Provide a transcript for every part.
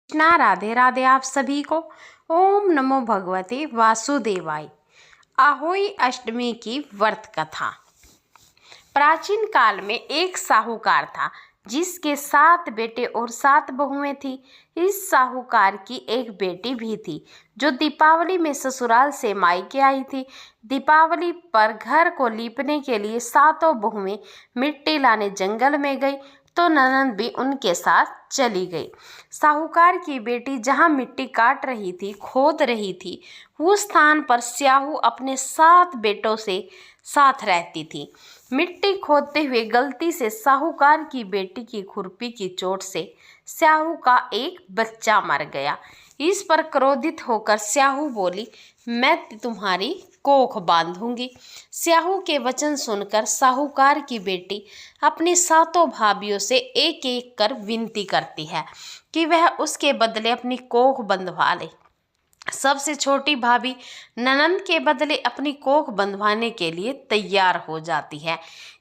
कृष्णा, राधे राधे आप सभी को। ओम नमो भगवते वासुदेवाय। आहोई अष्टमी की व्रत कथा। प्राचीन काल में एक साहूकार था जिसके 7 बेटे और 7 बहुएं थी। इस साहूकार की एक बेटी भी थी जो दीपावली में ससुराल से मायके आई थी। दीपावली पर घर को लीपने के लिए 7 बहुएं मिट्टी लाने जंगल में गई तो ननद भी उनके साथ चली गई। साहूकार की बेटी जहां मिट्टी काट रही थी, खोद रही थी, उस स्थान पर स्याहू अपने 7 बेटों से साथ रहती थी। मिट्टी खोदते हुए गलती से साहूकार की बेटी की खुरपी की चोट से स्याहू का एक बच्चा मर गया। इस पर क्रोधित होकर स्याहू बोली, मैं तुम्हारी कोख बांधूंगी। स्याहू के वचन सुनकर साहूकार की बेटी अपनी 7 भाभियों से एक एक कर विनती करती है कि वह उसके बदले अपनी कोख बंधवा ले। सबसे छोटी भाभी ननंद के बदले अपनी कोख बंधवाने के लिए तैयार हो जाती है।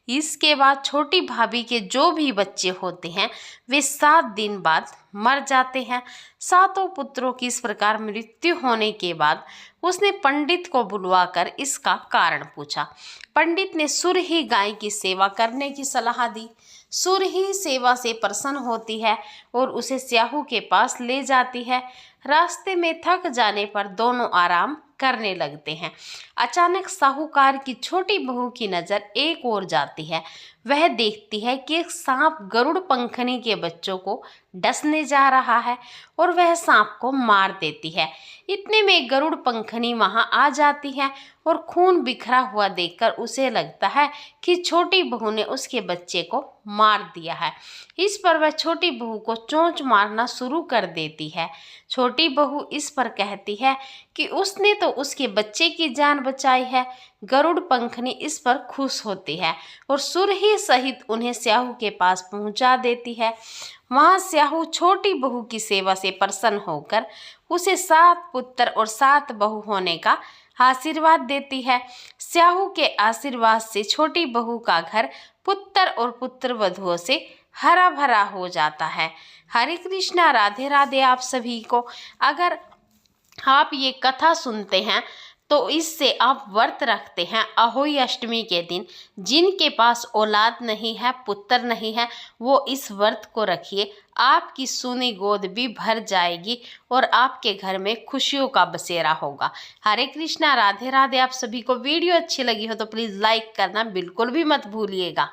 इसके बाद छोटी भाभी के जो भी बच्चे होते हैं वे 7 दिन बाद मर जाते हैं। 7 पुत्रों की इस प्रकार मृत्यु होने के बाद उसने पंडित को बुलवाकर इसका कारण पूछा। पंडित ने सुरही गाय की सेवा करने की सलाह दी। सुरही सेवा से प्रसन्न होती है और उसे स्याहू के पास ले जाती है। रास्ते में थक जाने पर दोनों आराम करने लगते हैं। अचानक साहूकार की छोटी बहू की नज़र एक ओर जाती है। वह देखती है कि एक सांप गरुड़ पंखनी के बच्चों को डसने जा रहा है और वह सांप को मार देती है। इतने में गरुड़ पंखनी वहां आ जाती है और खून बिखरा हुआ देखकर उसे लगता है कि छोटी बहू ने उसके बच्चे को मार दिया है। इस पर वह छोटी बहू को चोंच मारना शुरू कर देती है। छोटी बहू इस पर कहती है कि उसने तो उसके बच्चे की जान बचाई है। गरुड़ पंखनी इस पर खुश होती है और सुरही सहित उन्हें स्याहू के पास पहुंचा देती है। वहां स्याहू छोटी बहू की सेवा से प्रसन्न होकर उसे 7 पुत्र और 7 बहू होने का आशीर्वाद देती है। स्याहू के आशीर्वाद से छोटी बहू का घर पुत्र और पुत्र वधुओं से हरा भरा हो जाता है। हरे कृष्णा, राधे राधे आप सभी को। अगर आप ये कथा सुनते हैं तो इससे आप व्रत रखते हैं अहोई अष्टमी के दिन। जिनके पास औलाद नहीं है, पुत्र नहीं है, वो इस व्रत को रखिए। आपकी सूनी गोद भी भर जाएगी और आपके घर में खुशियों का बसेरा होगा। हरे कृष्णा, राधे राधे आप सभी को। वीडियो अच्छी लगी हो तो प्लीज़ लाइक करना बिल्कुल भी मत भूलिएगा।